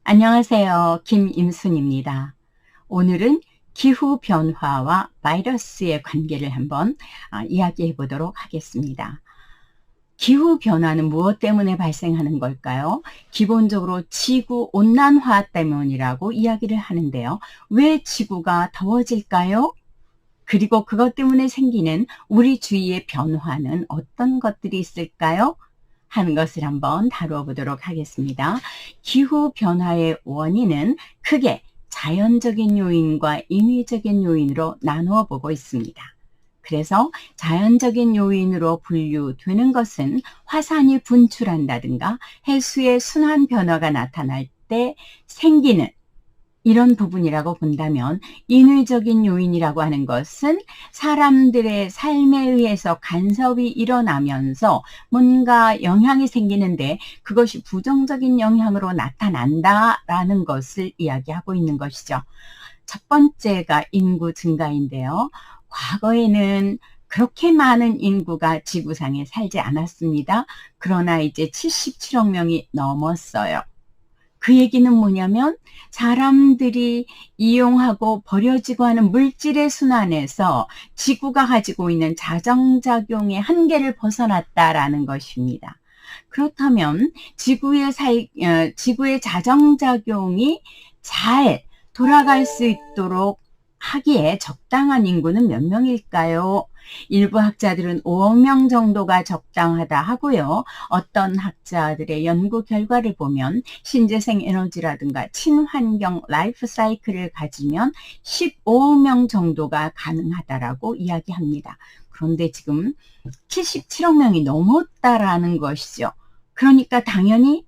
안녕하세요. 김임순입니다. 오늘은 기후변화와 바이러스의 관계를 한번 이야기해 보도록 하겠습니다. 기후변화는 무엇 때문에 발생하는 걸까요? 기본적으로 지구온난화 때문이라고 이야기를 하는데요. 왜 지구가 더워질까요? 그리고 그것 때문에 생기는 우리 주위의 변화는 어떤 것들이 있을까요? 하는 것을 한번 다루어 보도록 하겠습니다. 기후변화의 원인은 크게 자연적인 요인과 인위적인 요인으로 나누어 보고 있습니다. 그래서 자연적인 요인으로 분류되는 것은 화산이 분출한다든가 해수의 순환 변화가 나타날 때 생기는 이런 부분이라고 본다면, 인위적인 요인이라고 하는 것은 사람들의 삶에 의해서 간섭이 일어나면서 뭔가 영향이 생기는데 그것이 부정적인 영향으로 나타난다라는 것을 이야기하고 있는 것이죠. 첫 번째가 인구 증가인데요. 과거에는 그렇게 많은 인구가 지구상에 살지 않았습니다. 그러나 이제 77억 명이 넘었어요. 그 얘기는 뭐냐면 사람들이 이용하고 버려지고 하는 물질의 순환에서 지구가 가지고 있는 자정작용의 한계를 벗어났다라는 것입니다. 그렇다면 지구의 자정작용이 잘 돌아갈 수 있도록 하기에 적당한 인구는 몇 명일까요? 일부 학자들은 5억 명 정도가 적당하다 하고요. 어떤 학자들의 연구 결과를 보면 신재생 에너지라든가 친환경 라이프 사이클을 가지면 15억 명 정도가 가능하다라고 이야기합니다. 그런데 지금 77억 명이 넘었다라는 것이죠. 그러니까 당연히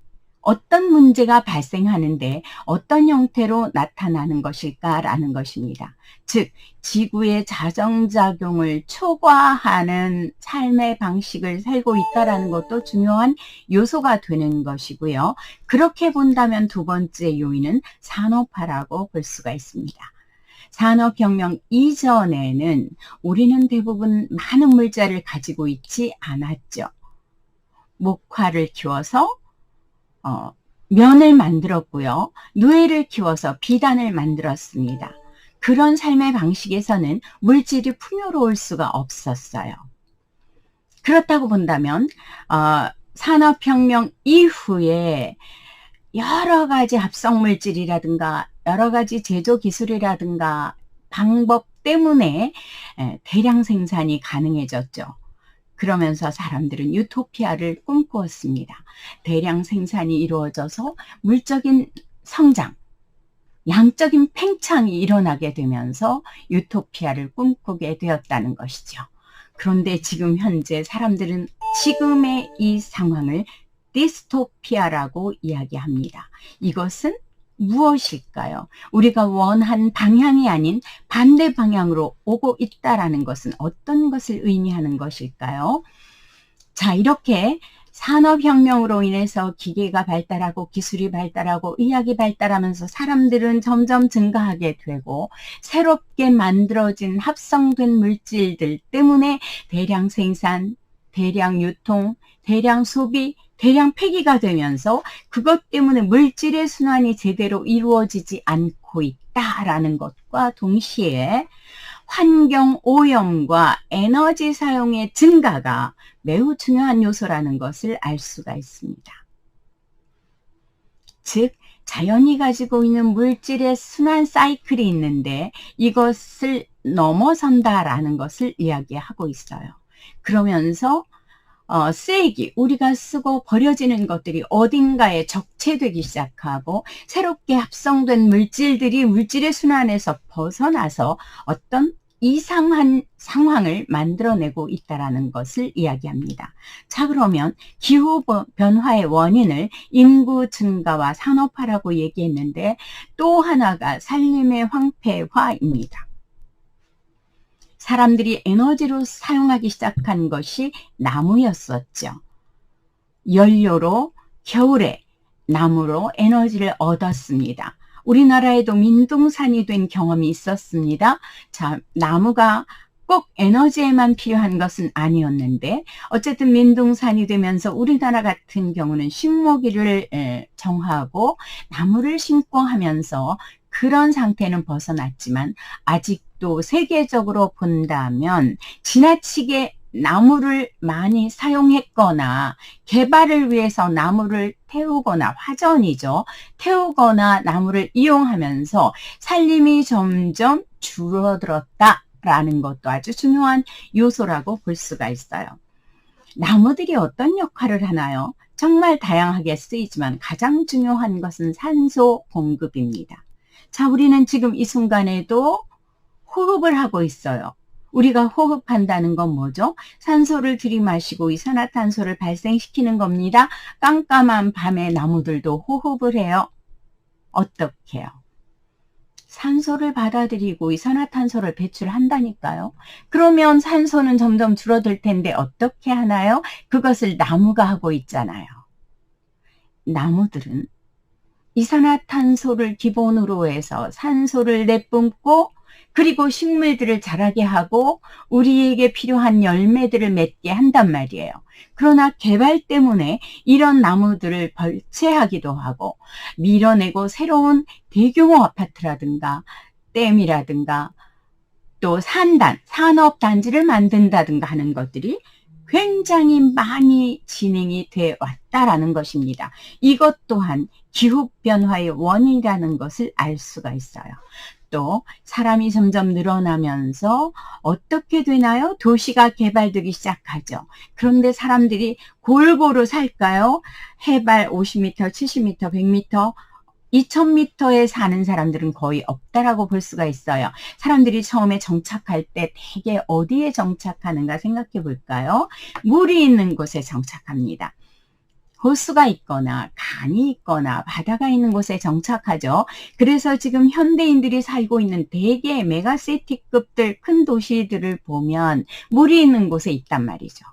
어떤 문제가 발생하는데 어떤 형태로 나타나는 것일까라는 것입니다. 즉, 지구의 자정작용을 초과하는 삶의 방식을 살고 있다는 것도 중요한 요소가 되는 것이고요. 그렇게 본다면 두 번째 요인은 산업화라고 볼 수가 있습니다. 산업혁명 이전에는 우리는 대부분 많은 물자를 가지고 있지 않았죠. 목화를 키워서 면을 만들었고요. 누에를 키워서 비단을 만들었습니다. 그런 삶의 방식에서는 물질이 풍요로울 수가 없었어요. 그렇다고 본다면 산업혁명 이후에 여러 가지 합성 물질이라든가 여러 가지 제조 기술이라든가 방법 때문에 대량 생산이 가능해졌죠. 그러면서 사람들은 유토피아를 꿈꾸었습니다. 대량 생산이 이루어져서 물적인 성장, 양적인 팽창이 일어나게 되면서 유토피아를 꿈꾸게 되었다는 것이죠. 그런데 지금 현재 사람들은 지금의 이 상황을 디스토피아라고 이야기합니다. 이것은 무엇일까요? 우리가 원한 방향이 아닌 반대 방향으로 오고 있다라는 것은 어떤 것을 의미하는 것일까요? 자, 이렇게 산업혁명으로 인해서 기계가 발달하고 기술이 발달하고 의학이 발달하면서 사람들은 점점 증가하게 되고 새롭게 만들어진 합성된 물질들 때문에 대량 생산, 대량 유통, 대량 소비, 대량 폐기가 되면서 그것 때문에 물질의 순환이 제대로 이루어지지 않고 있다라는 것과 동시에 환경 오염과 에너지 사용의 증가가 매우 중요한 요소라는 것을 알 수가 있습니다. 즉, 자연이 가지고 있는 물질의 순환 사이클이 있는데 이것을 넘어선다라는 것을 이야기하고 있어요. 그러면서 쓰레기, 우리가 쓰고 버려지는 것들이 어딘가에 적체되기 시작하고 새롭게 합성된 물질들이 물질의 순환에서 벗어나서 어떤 이상한 상황을 만들어내고 있다는 것을 이야기합니다. 자, 그러면 기후 변화의 원인을 인구 증가와 산업화라고 얘기했는데 또 하나가 산림의 황폐화입니다. 사람들이 에너지로 사용하기 시작한 것이 나무였었죠. 연료로 겨울에 나무로 에너지를 얻었습니다. 우리나라에도 민둥산이 된 경험이 있었습니다. 자, 나무가 꼭 에너지에만 필요한 것은 아니었는데 어쨌든 민둥산이 되면서 우리나라 같은 경우는 식목일을 정하고 나무를 심고 하면서 그런 상태는 벗어났지만 아직도 세계적으로 본다면 지나치게 나무를 많이 사용했거나 개발을 위해서 나무를 태우거나 화전이죠. 태우거나 나무를 이용하면서 산림이 점점 줄어들었다라는 것도 아주 중요한 요소라고 볼 수가 있어요. 나무들이 어떤 역할을 하나요? 정말 다양하게 쓰이지만 가장 중요한 것은 산소 공급입니다. 자, 우리는 지금 이 순간에도 호흡을 하고 있어요. 우리가 호흡한다는 건 뭐죠? 산소를 들이마시고 이산화탄소를 발생시키는 겁니다. 깜깜한 밤에 나무들도 호흡을 해요. 어떻게 해요? 산소를 받아들이고 이산화탄소를 배출한다니까요. 그러면 산소는 점점 줄어들 텐데 어떻게 하나요? 그것을 나무가 하고 있잖아요. 나무들은 이산화탄소를 기본으로 해서 산소를 내뿜고 그리고 식물들을 자라게 하고 우리에게 필요한 열매들을 맺게 한단 말이에요. 그러나 개발 때문에 이런 나무들을 벌채하기도 하고 밀어내고 새로운 대규모 아파트라든가 댐이라든가 또 산업단지를 만든다든가 하는 것들이 굉장히 많이 진행이 돼 왔다라는 것입니다. 이것 또한 기후변화의 원인이라는 것을 알 수가 있어요. 또 사람이 점점 늘어나면서 어떻게 되나요? 도시가 개발되기 시작하죠. 그런데 사람들이 골고루 살까요? 해발 50m, 70m, 100m, 2000m에 사는 사람들은 거의 없다라고 볼 수가 있어요. 사람들이 처음에 정착할 때 대개 어디에 정착하는가 생각해 볼까요? 물이 있는 곳에 정착합니다. 호수가 있거나 강이 있거나 바다가 있는 곳에 정착하죠. 그래서 지금 현대인들이 살고 있는 대개 메가시티급들 큰 도시들을 보면 물이 있는 곳에 있단 말이죠.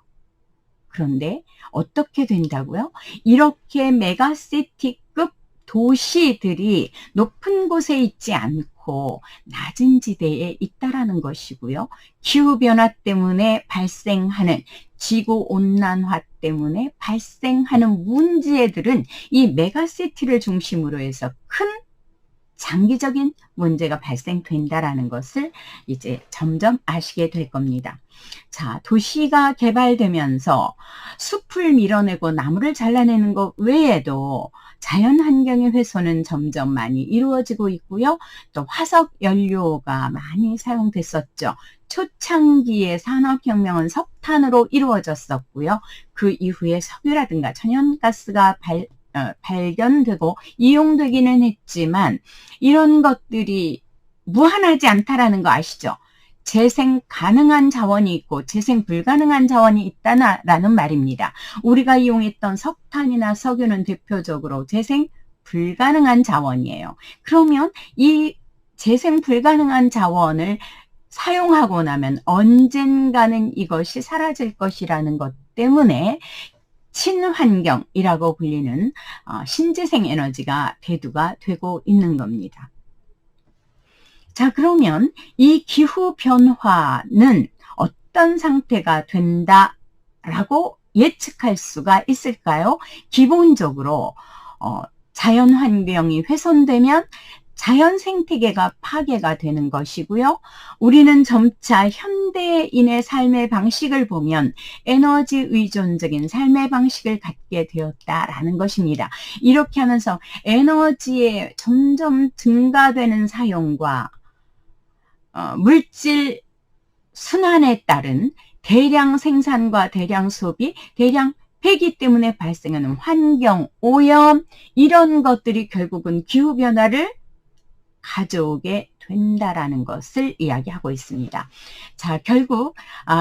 그런데 어떻게 된다고요? 이렇게 메가시티급 도시들이 높은 곳에 있지 않고 낮은 지대에 있다라는 것이고요. 기후변화 때문에 발생하는 지구온난화 때문에 발생하는 문제들은 이 메가시티를 중심으로 해서 큰 장기적인 문제가 발생된다라는 것을 이제 점점 아시게 될 겁니다. 자, 도시가 개발되면서 숲을 밀어내고 나무를 잘라내는 것 외에도 자연 환경의 훼손은 점점 많이 이루어지고 있고요. 또 화석 연료가 많이 사용됐었죠. 초창기의 산업혁명은 석탄으로 이루어졌었고요. 그 이후에 석유라든가 천연가스가 발견되고 이용되기는 했지만 이런 것들이 무한하지 않다라는 거 아시죠? 재생 가능한 자원이 있고 재생 불가능한 자원이 있다라는 말입니다. 우리가 이용했던 석탄이나 석유는 대표적으로 재생 불가능한 자원이에요. 그러면 이 재생 불가능한 자원을 사용하고 나면 언젠가는 이것이 사라질 것이라는 것 때문에 친환경이라고 불리는 신재생 에너지가 대두가 되고 있는 겁니다. 자, 그러면 이 기후 변화는 어떤 상태가 된다라고 예측할 수가 있을까요? 기본적으로 자연 환경이 훼손되면 자연 생태계가 파괴가 되는 것이고요. 우리는 점차 현대인의 삶의 방식을 보면 에너지 의존적인 삶의 방식을 갖게 되었다라는 것입니다. 이렇게 하면서 에너지의 점점 증가되는 사용과 물질 순환에 따른 대량 생산과 대량 소비, 대량 폐기 때문에 발생하는 환경 오염 이런 것들이 결국은 기후변화를 가져오게 된다라는 것을 이야기하고 있습니다. 자, 결국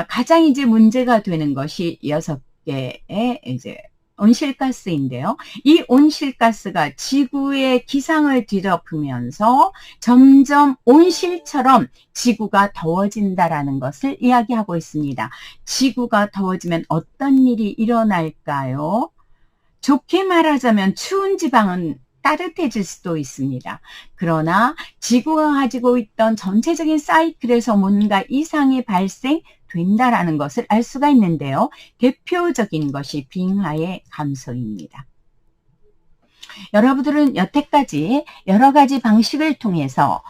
가장 이제 문제가 되는 것이 6개의 이제 온실가스인데요. 이 온실가스가 지구의 기상을 뒤덮으면서 점점 온실처럼 지구가 더워진다라는 것을 이야기하고 있습니다. 지구가 더워지면 어떤 일이 일어날까요? 좋게 말하자면 추운 지방은 따뜻해질 수도 있습니다. 그러나 지구가 가지고 있던 전체적인 사이클에서 뭔가 이상이 발생된다라는 것을 알 수가 있는데요. 대표적인 것이 빙하의 감소입니다. 여러분들은 여태까지 여러 가지 방식을 통해서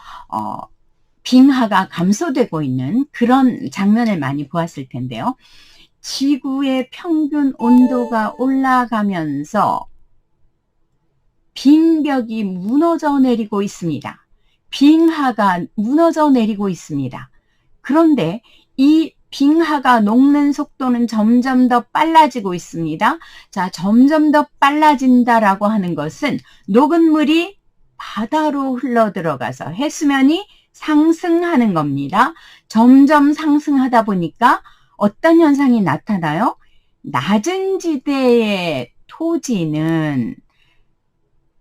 빙하가 감소되고 있는 그런 장면을 많이 보았을 텐데요. 지구의 평균 온도가 올라가면서 빙벽이 무너져 내리고 있습니다. 빙하가 무너져 내리고 있습니다. 그런데 이 빙하가 녹는 속도는 점점 더 빨라지고 있습니다. 자, 점점 더 빨라진다라고 하는 것은 녹은 물이 바다로 흘러들어가서 해수면이 상승하는 겁니다. 점점 상승하다 보니까 어떤 현상이 나타나요? 낮은 지대의 토지는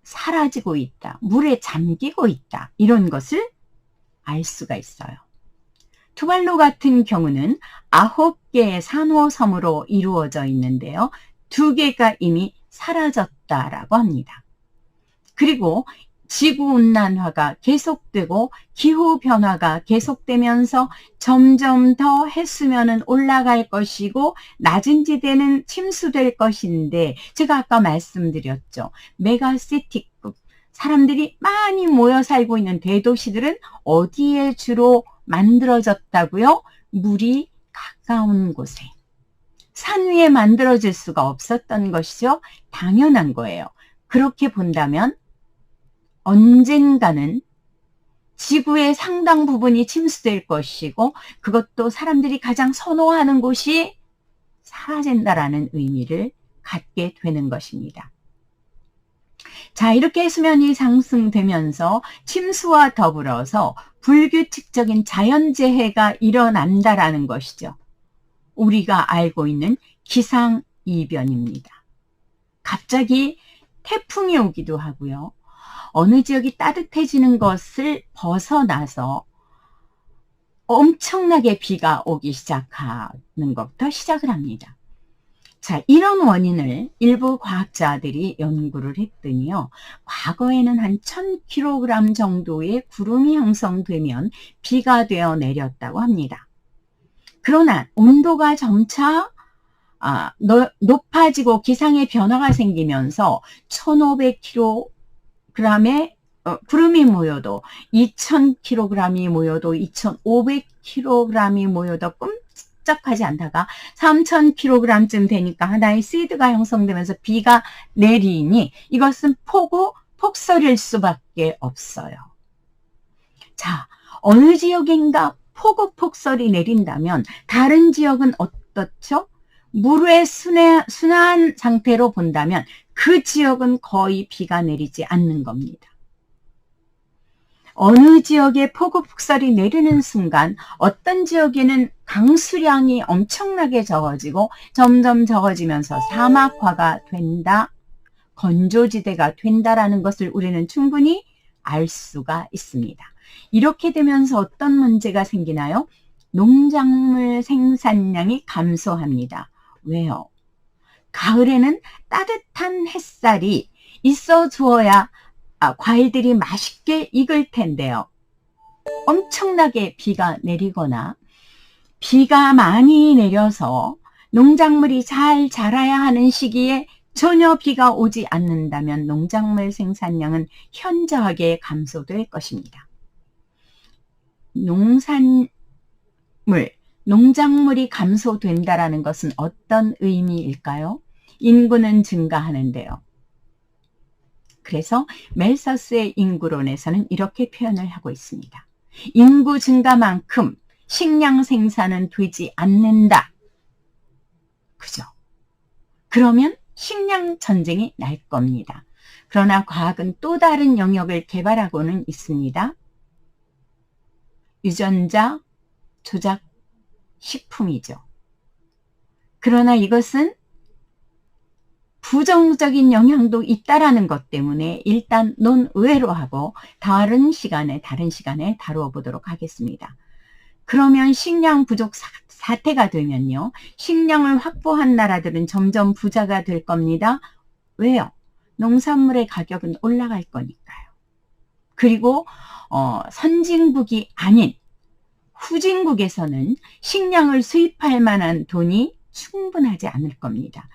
사라지고 있다. 물에 잠기고 있다. 이런 것을 알 수가 있어요. 투발루 같은 경우는 9개의 산호섬으로 이루어져 있는데요. 2개가 이미 사라졌다라고 합니다. 그리고 지구온난화가 계속되고 기후변화가 계속되면서 점점 더 해수면은 올라갈 것이고 낮은 지대는 침수될 것인데 제가 아까 말씀드렸죠. 메가시티급 사람들이 많이 모여 살고 있는 대도시들은 어디에 주로 만들어졌다고요? 물이 가까운 곳에. 산 위에 만들어질 수가 없었던 것이죠. 당연한 거예요. 그렇게 본다면 언젠가는 지구의 상당 부분이 침수될 것이고 그것도 사람들이 가장 선호하는 곳이 사라진다라는 의미를 갖게 되는 것입니다. 자, 이렇게 해수면이 상승되면서 침수와 더불어서 불규칙적인 자연재해가 일어난다라는 것이죠. 우리가 알고 있는 기상이변입니다. 갑자기 태풍이 오기도 하고요. 어느 지역이 따뜻해지는 것을 벗어나서 엄청나게 비가 오기 시작하는 것부터 시작을 합니다. 자, 이런 원인을 일부 과학자들이 연구를 했더니요. 과거에는 한 1000kg 정도의 구름이 형성되면 비가 되어 내렸다고 합니다. 그러나 온도가 점차 높아지고 기상의 변화가 생기면서 1500kg의 구름이 모여도 2000kg이 모여도 2500kg이 모여도 꼼짝하지 않다가 3000kg쯤 되니까 하나의 시드가 형성되면서 비가 내리니 이것은 폭설일 수밖에 없어요. 자, 어느 지역인가 폭설이 내린다면 다른 지역은 어떻죠? 물의 순환 상태로 본다면 그 지역은 거의 비가 내리지 않는 겁니다. 어느 지역에 폭설이 내리는 순간 어떤 지역에는 강수량이 엄청나게 적어지고 점점 적어지면서 사막화가 된다, 건조지대가 된다라는 것을 우리는 충분히 알 수가 있습니다. 이렇게 되면서 어떤 문제가 생기나요? 농작물 생산량이 감소합니다. 왜요? 가을에는 따뜻한 햇살이 있어 주어야 과일들이 맛있게 익을 텐데요. 엄청나게 비가 내리거나 비가 많이 내려서 농작물이 잘 자라야 하는 시기에 전혀 비가 오지 않는다면 농작물 생산량은 현저하게 감소될 것입니다. 농작물이 감소된다라는 것은 어떤 의미일까요? 인구는 증가하는데요. 그래서 멜서스의 인구론에서는 이렇게 표현을 하고 있습니다. 인구 증가만큼 식량 생산은 되지 않는다. 그죠? 그러면 식량 전쟁이 날 겁니다. 그러나 과학은 또 다른 영역을 개발하고는 있습니다. 유전자 조작 식품이죠. 그러나 이것은 부정적인 영향도 있다라는 것 때문에 일단 논외로 하고 다른 시간에 다루어 보도록 하겠습니다. 그러면 식량 부족 사태가 되면요. 식량을 확보한 나라들은 점점 부자가 될 겁니다. 왜요? 농산물의 가격은 올라갈 거니까요. 그리고 선진국이 아닌 후진국에서는 식량을 수입할 만한 돈이 충분하지 않을 겁니다.